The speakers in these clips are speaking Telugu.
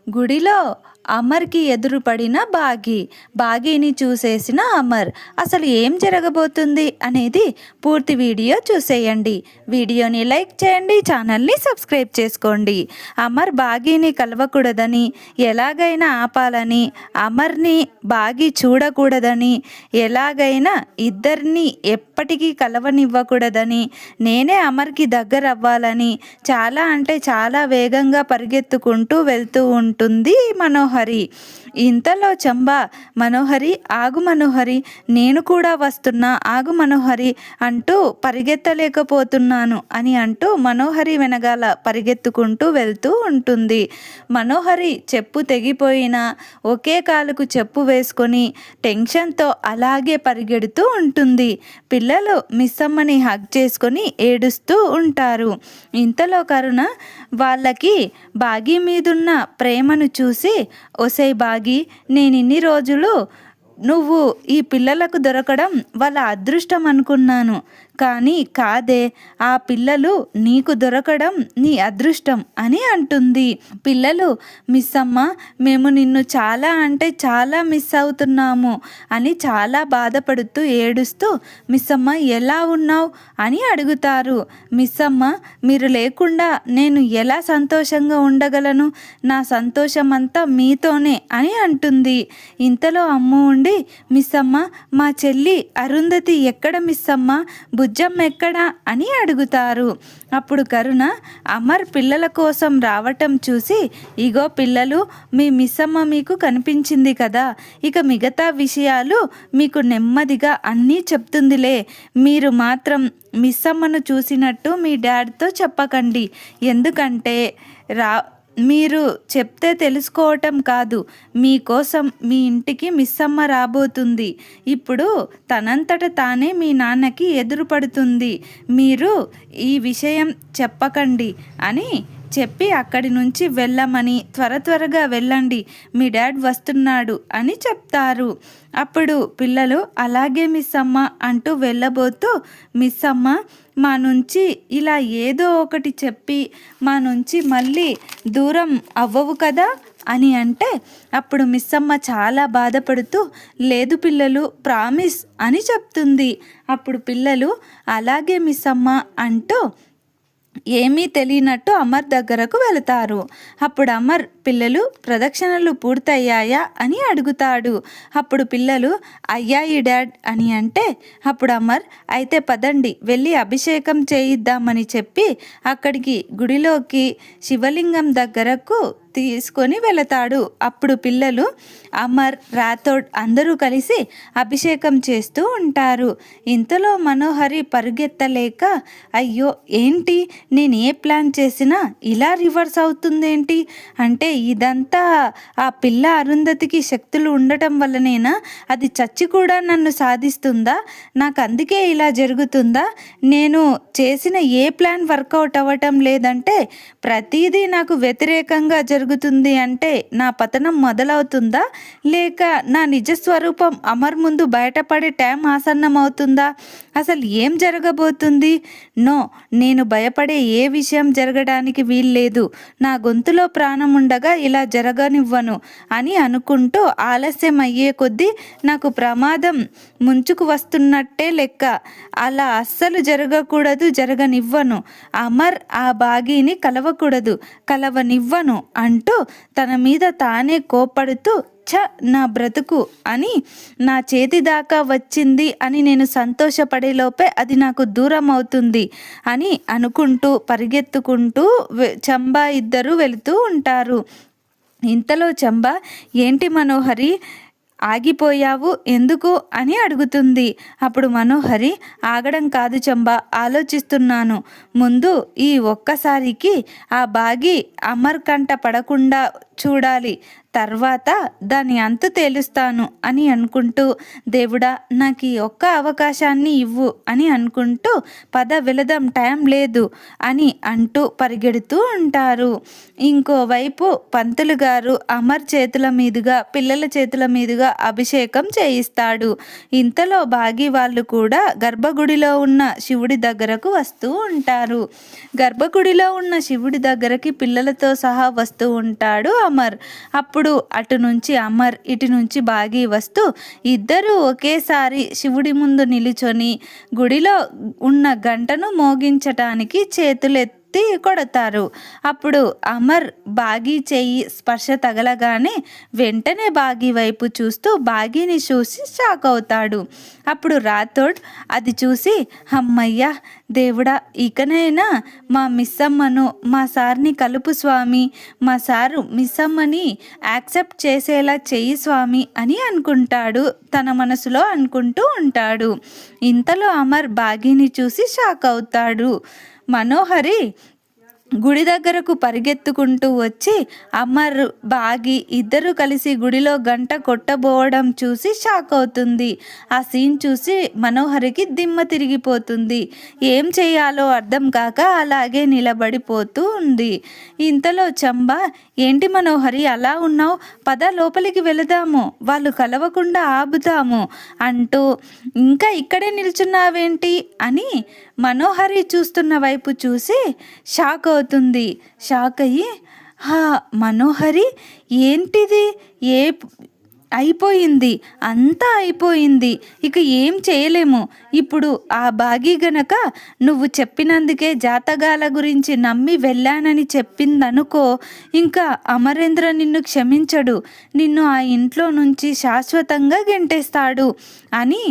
గుడిలో అమర్కి ఎదురుపడిన బాగీని చూసేసిన అమర్ అసలు ఏం జరగబోతుంది అనేది పూర్తి వీడియో చూసేయండి. వీడియోని లైక్ చేయండి, ఛానల్ని సబ్స్క్రైబ్ చేసుకోండి. అమర్ బాగీని కలవకూడదని, ఎలాగైనా ఆపాలని, అమర్ని బాగీ చూడకూడదని, ఎలాగైనా ఇద్దరిని ఎప్పటికీ కలవనివ్వకూడదని, నేనే అమర్కి దగ్గర అవ్వాలని చాలా అంటే చాలా వేగంగా పరిగెత్తుకుంటూ వెళ్తూ ఉంటుంది మనోహరి. ఇంతలో చంబా, మనోహరి ఆగు మనోహరి, నేను కూడా వస్తున్నా, ఆగు మనోహరి అంటూ పరిగెత్తలేకపోతున్నాను అని అంటూ మనోహరి వెనగాల పరిగెత్తుకుంటూ వెళ్తూ ఉంటుంది. మనోహరి చెప్పు తెగిపోయినా ఒకే కాలుకు చెప్పు వేసుకొని టెన్షన్తో అలాగే పరిగెడుతూ ఉంటుంది. పిల్లలు మిస్సమ్మని హగ్ చేసుకొని ఏడుస్తూ ఉంటారు. ఇంతలో కరుణ వాళ్ళకి బాగీ మీదున్న ప్రేమను చూసి, ఒసేయ్ బాగీ, నేనిన్ని రోజులు నువ్వు ఈ పిల్లలకు దొరకడం వాళ్ళ అదృష్టం అనుకున్నాను, కానీ కాదే, ఆ పిల్లలు నీకు దొరకడం నీ అదృష్టం అని అంటుంది. పిల్లలు, మిస్ అమ్మ, మేము నిన్ను చాలా అంటే చాలా మిస్ అవుతున్నాము అని చాలా బాధపడుతూ ఏడుస్తూ, మిస్ అమ్మ ఎలా ఉన్నావు అని అడుగుతారు. మిస్ అమ్మ, మీరు లేకుండా నేను ఎలా సంతోషంగా ఉండగలను, నా సంతోషం అంతా మీతోనే అని అంటుంది. ఇంతలో అమ్మ ఉండి, మిస్ అమ్మ, మా చెల్లి అరుంధతి ఎక్కడ మిస్ అమ్మ, బుజ్జమ్మ ఎక్కడా అని అడుగుతారు. అప్పుడు కరుణ అమర్ పిల్లల కోసం రావటం చూసి, ఇగో పిల్లలు, మీ మిస్సమ్మ మీకు కనిపించింది కదా, ఇక మిగతా విషయాలు మీకు నెమ్మదిగా అన్నీ చెప్తుందిలే, మీరు మాత్రం మిస్సమ్మను చూసినట్టు మీ డాడ్తో చెప్పకండి, ఎందుకంటే మీరు చెప్తే తెలుసుకోవటం కాదు, మీకోసం మీ ఇంటికి మిస్సమ్మ రాబోతుంది, ఇప్పుడు తనంతట తానే మీ నాన్నకి ఎదురుపడుతుంది, మీరు ఈ విషయం చెప్పకండి అని చెప్పి అక్కడి నుంచి వెళ్ళమని, త్వరగా వెళ్ళండి, మీ డాడ్ వస్తున్నాడు అని చెప్తారు. అప్పుడు పిల్లలు అలాగే మిస్ అమ్మ అంటూ వెళ్ళబోతూ, మిస్ అమ్మ, మా నుంచి ఇలా ఏదో ఒకటి చెప్పి మా నుంచి మళ్ళీ దూరం అవ్వవు కదా అని అంటే, అప్పుడు మిస్ అమ్మ చాలా బాధపడుతూ, లేదు పిల్లలు, ప్రామిస్ అని చెప్తుంది. అప్పుడు పిల్లలు అలాగే మిస్ అమ్మ అంటూ ఏమీ తెలియనట్టు అమర్ దగ్గరకు వెళతారు. అప్పుడు అమర్, పిల్లలు ప్రదక్షిణలు పూర్తయ్యాయా అని అడుగుతాడు. అప్పుడు పిల్లలు అయ్యాయి డాడ్ అని అంటే, అప్పుడు అమర్, అయితే పదండి వెళ్ళి అభిషేకం చేయిద్దామని చెప్పి అక్కడికి గుడిలోకి శివలింగం దగ్గరకు తీసుకొని వెళతాడు. అప్పుడు పిల్లలు, అమర్, రాథోడ్ అందరూ కలిసి అభిషేకం చేస్తూ ఉంటారు. ఇంతలో మనోహరి పరుగెత్తలేక, అయ్యో ఏంటి, నేను ఏ ప్లాన్ చేసినా ఇలా రివర్స్ అవుతుందేంటి, అంటే ఇదంతా ఆ పిల్ల అరుంధతికి శక్తులు ఉండటం వల్లనేనా, అది చచ్చి కూడా నన్ను సాధిస్తుందా, నాకు అందుకే ఇలా జరుగుతుందా, నేను చేసిన ఏ ప్లాన్ వర్కౌట్ అవ్వటం లేదంటే ప్రతిదీ నాకు వ్యతిరేకంగా జరుగుతుంది అంటే నా పతనం మొదలవుతుందా, లేక నా నిజస్వరూపం అమర్ ముందు బయటపడే టైం ఆసన్నం అవుతుందా, అసలు ఏం జరగబోతుంది, నో, నేను భయపడే ఏ విషయం జరగడానికి వీల్లేదు, నా గొంతులో ప్రాణం ఉండగా ఇలా జరగనివ్వను అని అనుకుంటూ ఆలస్యం అయ్యే కొద్దీ నాకు ప్రమాదం ముంచుకు వస్తున్నట్టే లెక్క, అలా అస్సలు జరగకూడదు, జరగనివ్వను, అమర్ ఆ బాగీని కలవనివ్వను అంటూ తన మీద తానే కోపడుతూ, నా బ్రతుకు అని నా చేతి దాకా వచ్చింది అని నేను సంతోషపడేలోపే అది నాకు దూరం అవుతుంది అని అనుకుంటూ పరిగెత్తుకుంటూ చంబా ఇద్దరు వెళుతూ ఉంటారు. ఇంతలో చంబా, ఏంటి మనోహరి ఆగిపోయావు ఎందుకు అని అడుగుతుంది. అప్పుడు మనోహరి, ఆగడం కాదు చంబా, ఆలోచిస్తున్నాను, ముందు ఈ ఒక్కసారికి ఆ బాగి అమర్ కంట పడకుండా చూడాలి, తర్వాత దాని అంతు తేలుస్తాను అని అనుకుంటూ, దేవుడా నాకు ఈ ఒక్క అవకాశాన్ని ఇవ్వు అని అనుకుంటూ, పద వెళదాం, టైం లేదు అని అంటూ పరిగెడుతూ ఉంటారు. ఇంకోవైపు పంతులు గారు అమర్ చేతుల మీదుగా పిల్లల చేతుల మీదుగా అభిషేకం చేయిస్తాడు. ఇంతలో బాగి వాళ్ళు కూడా గర్భగుడిలో ఉన్న శివుడి దగ్గరకు వస్తూ ఉంటారు. గర్భగుడిలో ఉన్న శివుడి దగ్గరికి పిల్లలతో సహా వస్తూ ఉంటాడు అమర్. అప్పుడు అటు నుంచి అమర్ ఇటు నుంచి బాగి వస్తూ ఇద్దరూ ఒకేసారి శివుడి ముందు నిలుచొని గుడిలో ఉన్న గంటను మోగించటానికి చేతులెత్తి కొడతారు. అప్పుడు అమర్ బాగి చెయ్యి స్పర్శ తగలగానే వెంటనే బాగి వైపు చూస్తూ బాగిని చూసి షాక్ అవుతాడు. అప్పుడు రాథోడ్ అది చూసి అమ్మయ్యా దేవుడా, ఇకనైనా మా మిస్సమ్మను మా సార్ని కలుపు స్వామి, మా సారు మిస్సమ్మని యాక్సెప్ట్ చేసేలా చెయ్యి స్వామి అని అనుకుంటాడు. తన మనసులో అనుకుంటూ ఉంటాడు. ఇంతలో అమర్ బాగిని చూసి షాక్ అవుతాడు. మనోహరి గుడి దగ్గరకు పరిగెత్తుకుంటూ వచ్చి అమర్ బాగి ఇద్దరు కలిసి గుడిలో గంట కొట్టబోవడం చూసి షాక్ అవుతుంది. ఆ సీన్ చూసి మనోహరికి దిమ్మ తిరిగిపోతుంది. ఏం చేయాలో అర్థం కాక అలాగే నిలబడిపోతూ ఉంది. ఇంతలో చంబా, ఏంటి మనోహరి అలా ఉన్నావు, పద లోపలికి వెళదాము, వాళ్ళు కలవకుండా ఆపుతాము అంటూ, ఇంకా ఇక్కడే నిల్చున్నావేంటి అని మనోహరి చూస్తున్న వైపు చూసి షాక్ అవుతుంది. షాక్ అయ్యి, మనోహరి ఏంటిది, అయిపోయింది, అంతా అయిపోయింది, ఇక ఏం చేయలేము. ఇప్పుడు ఆ బాగి గనక నువ్వు చెప్పినందుకే జాతకాల గురించి నమ్మి వెళ్ళానని చెప్పిందనుకో, ఇంకా అమరేంద్ర నిన్ను క్షమించడు, నిన్ను ఆ ఇంట్లో నుంచి శాశ్వతంగా గెంటేస్తాడు అని.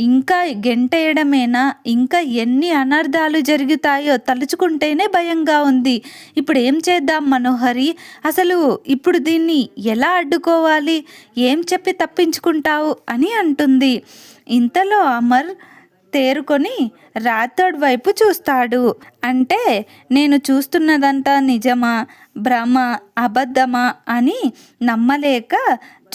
ఇంకా గెంటేయడమేనా, ఇంకా ఎన్ని అనర్థాలు జరుగుతాయో తలుచుకుంటేనే భయంగా ఉంది. ఇప్పుడు ఏం చేద్దాం మనోహరి, అసలు ఇప్పుడు దీన్ని ఎలా అడ్డుకోవాలి, ఏం చెప్పి తప్పించుకుంటావు అని అంటుంది. ఇంతలో అమర్ తేరుకొని రాథోడ్ వైపు చూస్తాడు. అంటే నేను చూస్తున్నదంతా నిజమా, భ్రమ, అబద్ధమా అని నమ్మలేక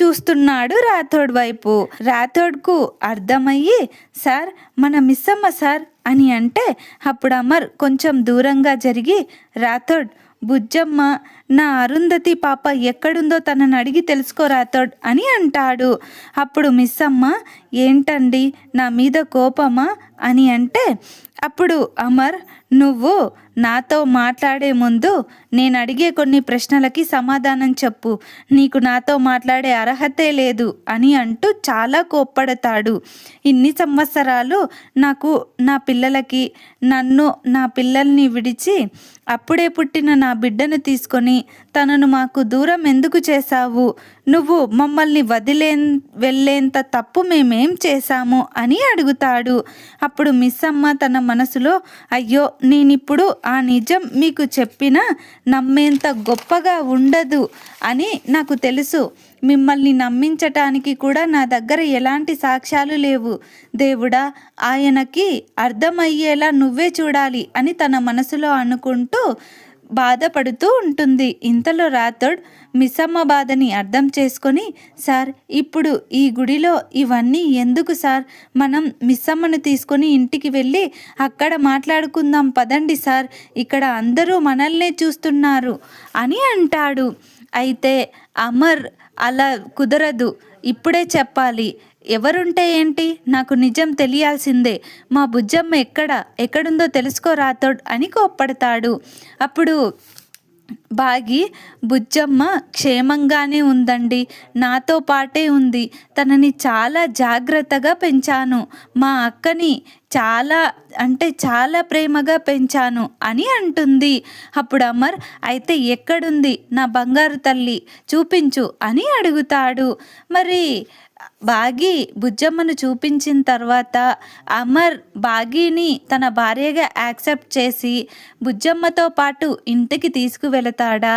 చూస్తున్నాడు రాథోడ్ వైపు. రాథోడ్కు అర్థమయ్యి, సార్ మన మిస్సమ్మ సార్ అని అంటే, అప్పుడు అమర్ కొంచెం దూరంగా జరిగి, రాథోడ్ బుజ్జమ్మ, నా అరుంధతి పాప ఎక్కడుందో తనని అడిగి తెలుసుకో రాథోడ్ అని అంటాడు. అప్పుడు మిస్సమ్మ, ఏంటండి నా మీద కోపమా అని అంటే, అప్పుడు అమర్, నువ్వు నాతో మాట్లాడే ముందు నేను అడిగే కొన్ని ప్రశ్నలకి సమాధానం చెప్పు, నీకు నాతో మాట్లాడే అర్హతే లేదు అని అంటూ చాలా కోప్పడతాడు. ఇన్ని సంవత్సరాలు నాకు నా పిల్లలకి, నన్ను నా పిల్లల్ని విడిచి అప్పుడే పుట్టిన నా బిడ్డను తీసుకొని తనను మాకు దూరం ఎందుకు చేశావు, నువ్వు మమ్మల్ని వెళ్ళేంత తప్పు మేమేం చేశాము అని అడుగుతాడు. అప్పుడు మిస్సమ్మ తన మనసులో, అయ్యో నేనిప్పుడు ఆ నిజం మీకు చెప్పినా నమ్మేంత గొప్పగా ఉండదు అని నాకు తెలుసు, మిమ్మల్ని నమ్మించటానికి కూడా నా దగ్గర ఎలాంటి సాక్ష్యాలు లేవు, దేవుడా ఆయనకి అర్థమయ్యేలా నువ్వే చూడాలి అని తన మనసులో అనుకుంటూ బాధపడుతూ ఉంటుంది. ఇంతలో రాథోడ్ మిస్సమ్మ బాధని అర్థం చేసుకొని, సార్ ఇప్పుడు ఈ గుడిలో ఇవన్నీ ఎందుకు సార్, మనం మిస్సమ్మను తీసుకొని ఇంటికి వెళ్ళి అక్కడ మాట్లాడుకుందాం పదండి సార్, ఇక్కడ అందరూ మనల్నే చూస్తున్నారు అని అంటాడు. అయితే అమర్, అలా కుదరదు, ఇప్పుడే చెప్పాలి, ఎవరుంటే ఏంటి, నాకు నిజం తెలియాల్సిందే, మా బుజ్జమ్మ ఎక్కడుందో తెలుసుకో రాథోడ్ అని కోప్పడతాడు. అప్పుడు బాగి, బుజ్జమ్మ క్షేమంగానే ఉందండి, నాతో పాటే ఉంది, తనని చాలా జాగ్రత్తగా పెంచాను, మా అక్కని చాలా ప్రేమగా పెంచాను అని అంటుంది. అప్పుడు అమర్, అయితే ఎక్కడుంది నా బంగారు తల్లి, చూపించు అని అడుగుతాడు. మరి బాగి బుజ్జమ్మను చూపించిన తర్వాత అమర్ బాగిని తన భార్యగా యాక్సెప్ట్ చేసి బుజ్జమ్మతో పాటు ఇంటికి తీసుకువెళతాడా,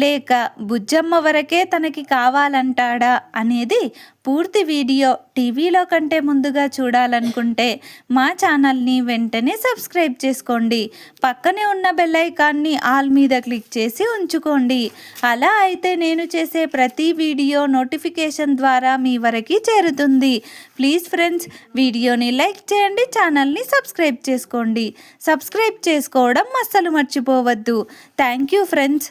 లేక బుజ్జమ్మ వరకే తనకి కావాలంటాడా అనేది పూర్తి వీడియో టీవీలో కంటే ముందుగా చూడాలనుకుంటే మా ఛానల్ని వెంటనే సబ్స్క్రైబ్ చేసుకోండి, పక్కనే ఉన్న బెల్ ఐకాన్ని ఆల్ మీద క్లిక్ చేసి ఉంచుకోండి. అలా అయితే నేను చేసే ప్రతి వీడియో నోటిఫికేషన్ ద్వారా మీ వరకు చేరుతుంది. ప్లీజ్ ఫ్రెండ్స్, వీడియోని లైక్ చేయండి, ఛానల్ని సబ్స్క్రైబ్ చేసుకోండి. సబ్స్క్రైబ్ చేసుకోవడం అస్సలు మర్చిపోవద్దు. Thank you friends.